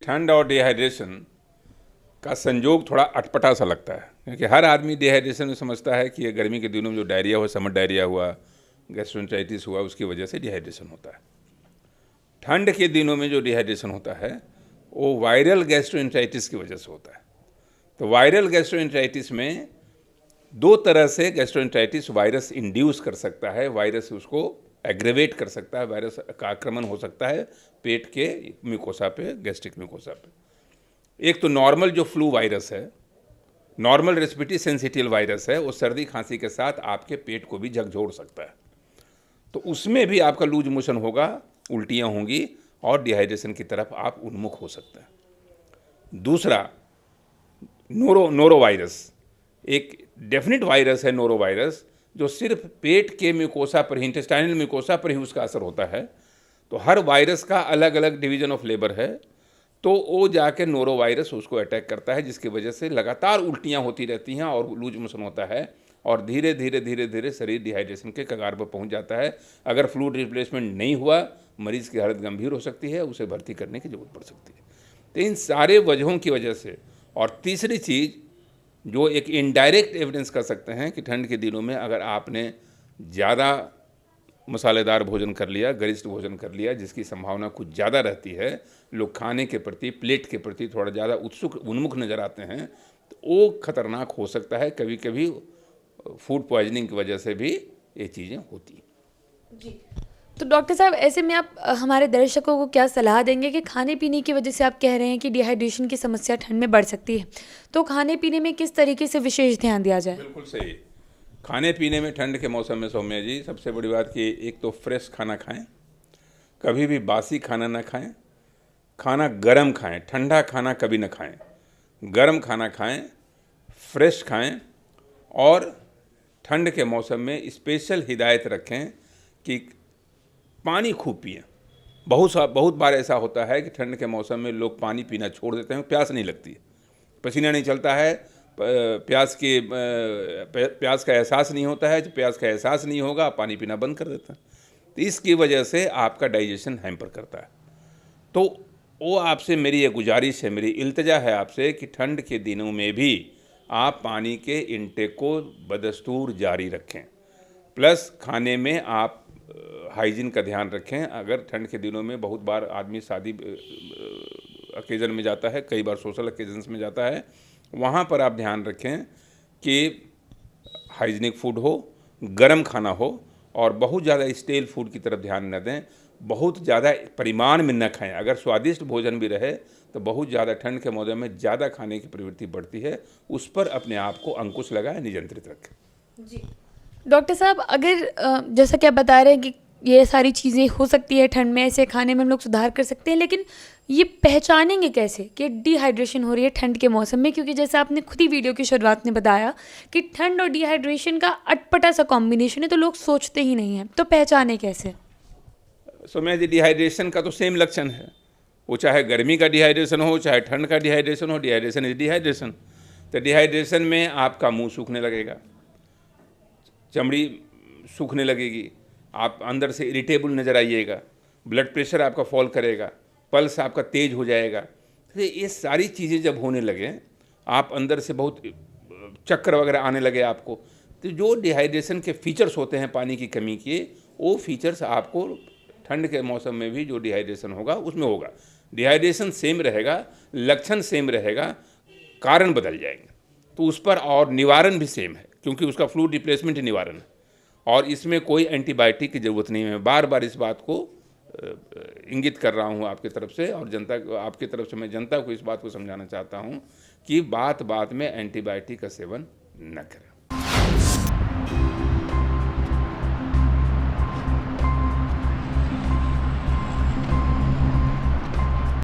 ठंड और डिहाइड्रेशन का संयोग थोड़ा अटपटा सा लगता है, क्योंकि हर आदमी डिहाइड्रेशन में समझता है कि ये गर्मी के दिनों में जो डायरिया हुआ, समर डायरिया हुआ, गैस्ट्रोएंटेराइटिस हुआ, उसकी वजह से डिहाइड्रेशन होता है। ठंड के दिनों में जो डिहाइड्रेशन होता है वो वायरल गैस्ट्रोएंटेराइटिस की वजह से होता है। तो वायरल गैस्ट्रोएंटेराइटिस में दो तरह से गैस्ट्रोएंटेराइटिस वायरस इंड्यूस कर सकता है, वायरस उसको एग्रेवेट कर सकता है, वायरस का आक्रमण हो सकता है पेट के म्यूकोसा पे, गैस्ट्रिक म्यूकोसा पे। एक तो नॉर्मल जो फ्लू वायरस है, नॉर्मल रेस्पिरेटरी सेंसिटिव वायरस है, वो सर्दी खांसी के साथ आपके पेट को भी झकझोर सकता है, तो उसमें भी आपका लूज मोशन होगा, उल्टियाँ होंगी और डिहाइड्रेशन की तरफ आप उन्मुख हो सकते हैं। दूसरा नोरो वायरस, एक डेफिनेट वायरस है नोरो वायरस, जो सिर्फ पेट के म्यूकोसा पर ही, इंटेस्टाइनल म्यूकोसा पर ही उसका असर होता है। तो हर वायरस का अलग अलग डिवीजन ऑफ लेबर है, तो वो जाके नोरो वायरस उसको अटैक करता है, जिसकी वजह से लगातार उल्टियाँ होती रहती हैं और लूज मोशन होता है और धीरे धीरे धीरे धीरे शरीर डिहाइड्रेशन के कगार पर पहुंच जाता है। अगर फ्लूइड रिप्लेसमेंट नहीं हुआ, मरीज़ की हालत गंभीर हो सकती है, उसे भर्ती करने की जरूरत पड़ सकती है। तो इन सारे वजहों की वजह से, और तीसरी चीज़ जो एक इनडायरेक्ट एविडेंस कर सकते हैं कि ठंड के दिनों में अगर आपने ज़्यादा मसालेदार भोजन कर लिया, गरिष्ठ भोजन कर लिया, जिसकी संभावना कुछ ज़्यादा रहती है, लोग खाने के प्रति, प्लेट के प्रति थोड़ा ज़्यादा उत्सुक उन्मुख नज़र आते हैं, तो वो खतरनाक हो सकता है। कभी कभी फूड पॉइजनिंग की वजह से भी ये चीज़ें होती हैं। जी, तो डॉक्टर साहब ऐसे में आप हमारे दर्शकों को क्या सलाह देंगे कि खाने पीने की वजह से आप कह रहे हैं कि डिहाइड्रेशन की समस्या ठंड में बढ़ सकती है, तो खाने पीने में किस तरीके से विशेष ध्यान दिया जाए? बिल्कुल सही। खाने पीने में ठंड के मौसम में सौम्या जी, सबसे बड़ी बात कि एक तो फ्रेश खाना खाएं, कभी भी बासी खाना ना खाएं, खाना गरम खाएं, ठंडा खाना कभी ना खाएं, गरम खाना खाएं, फ्रेश खाएं, और ठंड के मौसम में स्पेशल हिदायत रखें कि पानी खूब पिएं। बहुत बार ऐसा होता है कि ठंड के मौसम में लोग पानी पीना छोड़ देते हैं, प्यास नहीं लगती है, पसीना नहीं चलता है, प्यास का एहसास नहीं होता है। जब प्यास का एहसास नहीं होगा, आप पानी पीना बंद कर देते हैं, तो इसकी वजह से आपका डाइजेशन हैम्पर करता है। तो वो आपसे मेरी ये गुजारिश है, मेरी इल्तिजा है आपसे कि ठंड के दिनों में भी आप पानी के इंटेक को बदस्तूर जारी रखें, प्लस खाने में आप हाइजीन का ध्यान रखें। अगर ठंड के दिनों में बहुत बार आदमी शादी ओकेज़न में जाता है, कई बार सोशल ओकेजन्स में जाता है, वहाँ पर आप ध्यान रखें कि हाइजीनिक फूड हो, गर्म खाना हो, और बहुत ज़्यादा स्टेल फूड की तरफ ध्यान न दें, बहुत ज़्यादा परिमाण में न खाएं। अगर स्वादिष्ट भोजन भी रहे तो बहुत ज़्यादा ठंड के मौसम में ज़्यादा खाने की प्रवृत्ति बढ़ती है, उस पर अपने आप को अंकुश लगाएं, नियंत्रित रखें। जी डॉक्टर साहब, अगर जैसा कि आप बता रहे हैं कि ये सारी चीज़ें हो सकती है ठंड में, ऐसे खाने में हम लोग सुधार कर सकते हैं, लेकिन ये पहचानेंगे कैसे कि डिहाइड्रेशन हो रही है ठंड के मौसम में? क्योंकि जैसे आपने खुद ही वीडियो की शुरुआत में बताया कि ठंड और डिहाइड्रेशन का अटपटा सा कॉम्बिनेशन है, तो लोग सोचते ही नहीं हैं, तो पहचाने कैसे? सौम्या जी, डिहाइड्रेशन का तो सेम लक्षण है, वो चाहे गर्मी का डिहाइड्रेशन हो, चाहे ठंड का डिहाइड्रेशन हो, डिहाइड्रेशन इज डिहाइड्रेशन। तो डिहाइड्रेशन में आपका मुंह सूखने लगेगा, चमड़ी सूखने लगेगी, आप अंदर से इरिटेबल नज़र आइएगा, ब्लड प्रेशर आपका फॉल करेगा, पल्स आपका तेज हो जाएगा। तो ये सारी चीज़ें जब होने लगे, आप अंदर से बहुत चक्कर वगैरह आने लगे आपको, तो जो डिहाइड्रेशन के फीचर्स होते हैं पानी की कमी के, वो फीचर्स आपको ठंड के मौसम में भी जो डिहाइड्रेशन होगा उसमें होगा। डिहाइड्रेशन सेम रहेगा, लक्षण सेम रहेगा, कारण बदल जाएंगे, तो उस पर और निवारण भी सेम है, क्योंकि उसका फ्लूइड रिप्लेसमेंट निवारण है, और इसमें कोई एंटीबायोटिक की ज़रूरत नहीं है। बार बार इस बात को इंगित कर रहा हूँ आपकी तरफ से, और आपकी तरफ से मैं जनता को इस बात को समझाना चाहता हूँ कि बात बात में एंटीबायोटिक का सेवन न करें।